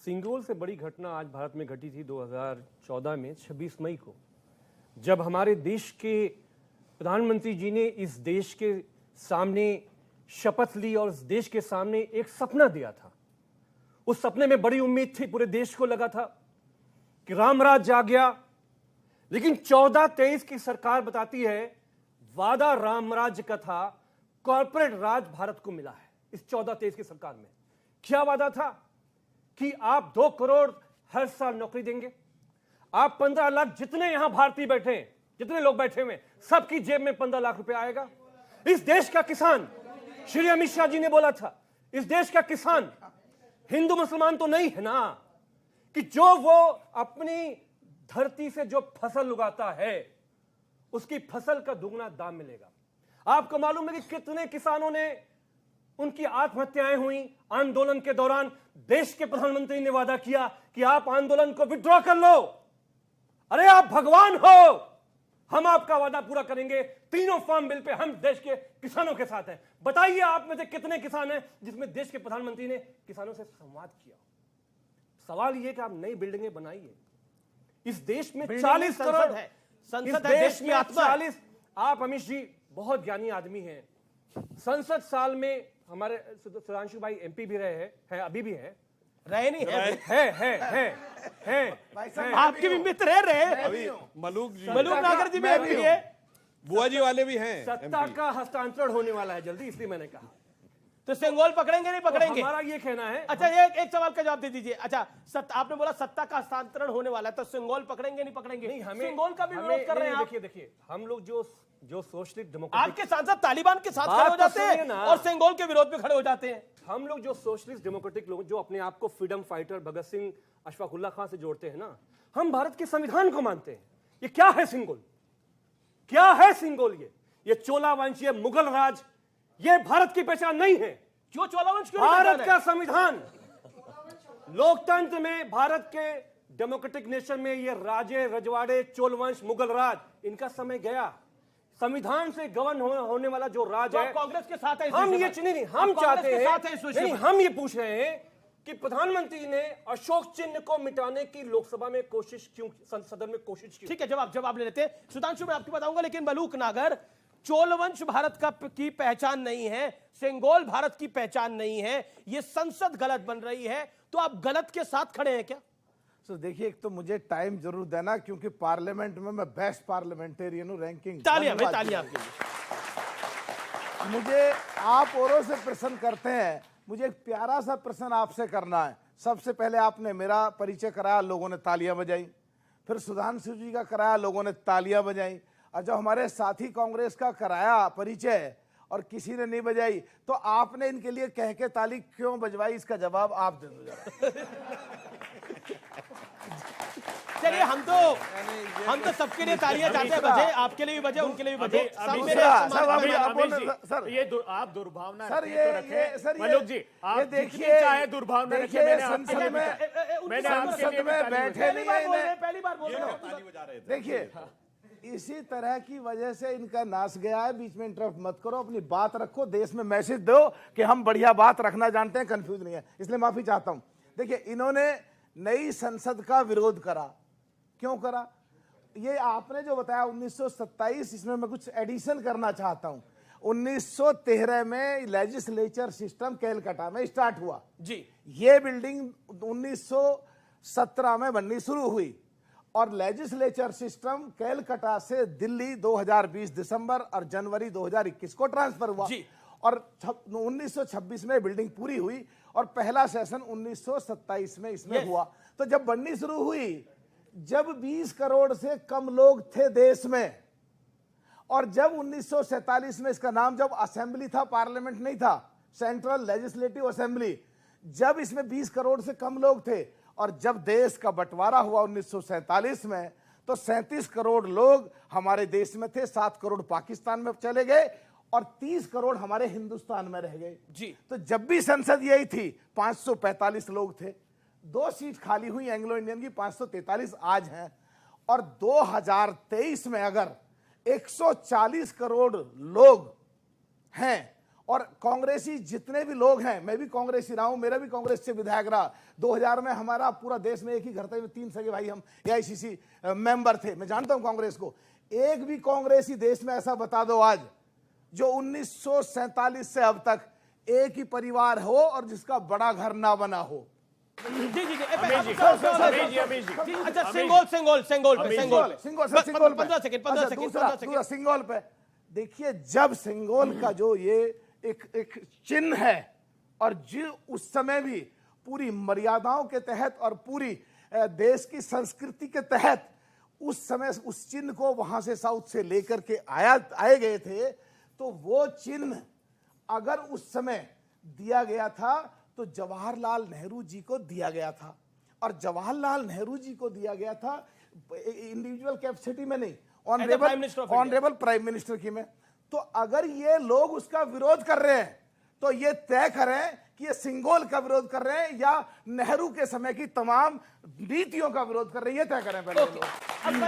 सिंगोल से बड़ी घटना आज भारत में घटी थी 2014 में 26 मई को, जब हमारे देश के प्रधानमंत्री जी ने इस देश के सामने शपथ ली और इस देश के सामने एक सपना दिया था। उस सपने में बड़ी उम्मीद थी, पूरे देश को लगा था कि रामराज आ गया। लेकिन 14-23 की सरकार बताती है वादा रामराज का था, कॉर्पोरेट राज भारत को मिला है। इस 14-23 की सरकार में क्या वादा था कि आप 2 करोड़ हर साल नौकरी देंगे, आप 15 लाख, जितने यहां भारतीय बैठे हैं, जितने लोग बैठे हुए, सबकी जेब में 15 लाख रुपए आएगा। इस देश का किसान, श्री अमित शाह जी ने बोला था, इस देश का किसान हिंदू मुसलमान तो नहीं है ना, कि जो वो अपनी धरती से जो फसल उगाता है उसकी फसल का दुगना दाम मिलेगा। आपको मालूम है कि कितने किसानों ने उनकी आत्महत्याएं हुई आंदोलन के दौरान। देश के प्रधानमंत्री ने वादा किया कि आप आंदोलन को विड्रॉ कर लो। अरे आप भगवान हो, हम आपका वादा पूरा करेंगे। तीनों फार्म बिल पे हम देश के किसानों के साथ हैं। बताइए आप में से कितने किसान हैं जिसमें देश के प्रधानमंत्री ने किसानों से संवाद किया। सवाल यह कि आप नई बिल्डिंगें बनाइए। इस देश में 40 करोड़ है, संसद है, देश की आत्मा। 40, आप अमित जी बहुत ज्ञानी आदमी हैं। संसद साल में हमारे सुधांशु भाई एमपी भी रहे हैं, अभी भी है, रहे नहीं है आपके भी मित्र है रहे। अभी मलूक नागर जी भी एमपी है, बुआ जी वाले भी हैं। सत्ता का हस्तांतरण होने वाला है जल्दी, इसलिए मैंने कहा। तो सिंगोल पकड़ेंगे नहीं पकड़ेंगे? हमारा ये कहना है। अच्छा, एक सवाल का जवाब दे दीजिए। अच्छा, आपने बोला सत्ता का हस्तांतरण होने वाला है, तो सिंगोल पकड़ेंगे नहीं पकड़ेंगे? नहीं, हमें सिंगोल का भी विरोध कर रहे हैं आप। देखिए हम लोग जो सोशलिस्ट डेमोक्रेटिक, आपके सांसद तालिबान के साथ खड़े हो जाते हैं और सिंगोल के विरोध में खड़े हो जाते हैं। हम लोग जो सोशलिस्ट डेमोक्रेटिक लोग जो अपने आप को फ्रीडम फाइटर भगत सिंह, अशफाक उल्लाह खां से जोड़ते हैं ना, हम भारत के संविधान को मानते हैं। ये क्या है सिंगोल? क्या है सिंगोल? ये चोला वंश, ये मुगल राज, ये भारत की पहचान नहीं है। क्यों चोला वंश? भारत का संविधान, लोकतंत्र में, भारत के डेमोक्रेटिक नेशन में ये राजे रजवाड़े, चोल वंश, मुगल राज, इनका समय गया। संविधान से गवर्न होने वाला जो राज है, कांग्रेस के साथ है। हम ये नहीं, हम चाहते हैं, हम ये पूछ रहे हैं कि प्रधानमंत्री ने अशोक चिन्ह को मिटाने की लोकसभा में कोशिश क्यों, सदन में कोशिश की? ठीक है, जवाब ले लेते हैं। सुधांशु, मैं आपको बताऊंगा, लेकिन मलूक नागर, चोल वंश भारत की पहचान नहीं है, सिंगोल भारत की पहचान नहीं है, ये संसद गलत बन रही है, तो आप गलत के साथ खड़े हैं क्या? तो देखिए, एक तो मुझे टाइम जरूर देना, क्योंकि पार्लियामेंट में मैं बेस्ट पार्लियामेंट हूं, रैंकिंग। तालियां आपके लिए। मुझे आप औरों से प्रश्न करते हैं, मुझे एक प्यारा सा प्रश्न आपसे करना है। सबसे पहले आपने मेरा परिचय कराया, लोगों ने तालियां बजाई। फिर सुधांशु जी का कराया, लोगों ने तालियां बजाई। और जब हमारे साथी कांग्रेस का कराया परिचय और किसी ने नहीं बजाई, तो आपने इनके लिए कह के ताली क्यों बजवाई? इसका जवाब आप दे दो जरा। चलिए, हम तो सबके लिए तालियां चाहते हैं बजे, आपके लिए भी बजे, उनके लिए भी बजे। सर, ये आप दुर्भावना सर, मलूक जी, आप देखिए, चाहे दुर्भावना रखिए, संसद में बैठे नहीं है, पहली बार बोल रहे हैं। देखिए, इसी तरह की वजह से इनका नाश गया है। बीच में इंटरप्ट मत करो, अपनी बात रखो, देश में मैसेज दो कि हम बढ़िया बात रखना जानते हैं, कंफ्यूज नहीं है। इसलिए माफी चाहता हूं। देखिए, इन्होंने नई संसद का विरोध करा। क्यों करा? ये आपने जो बताया 1927, इसमें मैं कुछ एडिशन करना चाहता हूं। 1913 में लेजिस्लेचर सिस्टम कैलकाटा में स्टार्ट हुआ जी। ये बिल्डिंग 1917 में बननी शुरू हुई और लेजिस्लेचर सिस्टम कैलकाटा से दिल्ली 2020 दिसंबर और जनवरी 2021 को ट्रांसफर हुआ जी। और 1926 में बिल्डिंग पूरी हुई और पहला सेशन 1927 में इसमें हुआ। तो जब बननी शुरू हुई, जब 20 करोड़ से कम लोग थे देश में, और जब 1947 में इसका नाम जब असेंबली था, पार्लियामेंट नहीं था, सेंट्रल लेजिस्लेटिव असेंबली, जब इसमें 20 करोड़ से कम लोग थे, और जब देश का बंटवारा हुआ 1947 में, तो 37 करोड़ लोग हमारे देश में थे, 7 करोड़ पाकिस्तान में चले गए और 30 करोड़ हमारे हिंदुस्तान में रह गए जी। तो जब भी संसद यही थी, 545 लोग थे, 2 सीट खाली हुई एंग्लो इंडियन की, 543 आज हैं। और 2023 में अगर 140 करोड़ लोग हैं और कांग्रेसी जितने भी लोग हैं, मैं भी कांग्रेसी रहा हूं, मेरा भी कांग्रेस से विधायक रहा। 2000 में हमारा पूरा देश में एक ही घर था, 3 सगे भाई हम एआईसीसी मेंबर थे। मैं जानता हूं कांग्रेस को। एक भी कांग्रेसी देश में ऐसा बता दो आज जो 1947 से अब तक एक ही परिवार हो और जिसका बड़ा घर ना बना हो। जी जी जी अमीश जी अच्छा, सिंगोल पे 15 सेकंड दूसरा सिंगोल पे देखिए, जब सिंगोल का जो ये एक चिन्ह है और जो उस समय भी पूरी मर्यादाओं के तहत और पूरी देश की संस्कृति के तहत उस समय उस चिन्ह को वहां से साउथ से लेकर के आए गए थे, तो वो चिन्ह अगर उस समय दिया गया था तो जवाहरलाल नेहरू जी को दिया गया था। और जवाहरलाल नेहरू जी को दिया गया था इंडिविजुअल कैपेसिटी में नहीं, ऑनरेबल प्राइम मिनिस्टर की में। तो अगर ये लोग उसका विरोध कर रहे हैं तो ये तय करें कि ये सिंगोल का विरोध कर रहे हैं या नेहरू के समय की तमाम नीतियों का विरोध कर रहे हैं, ये तय करें पहले।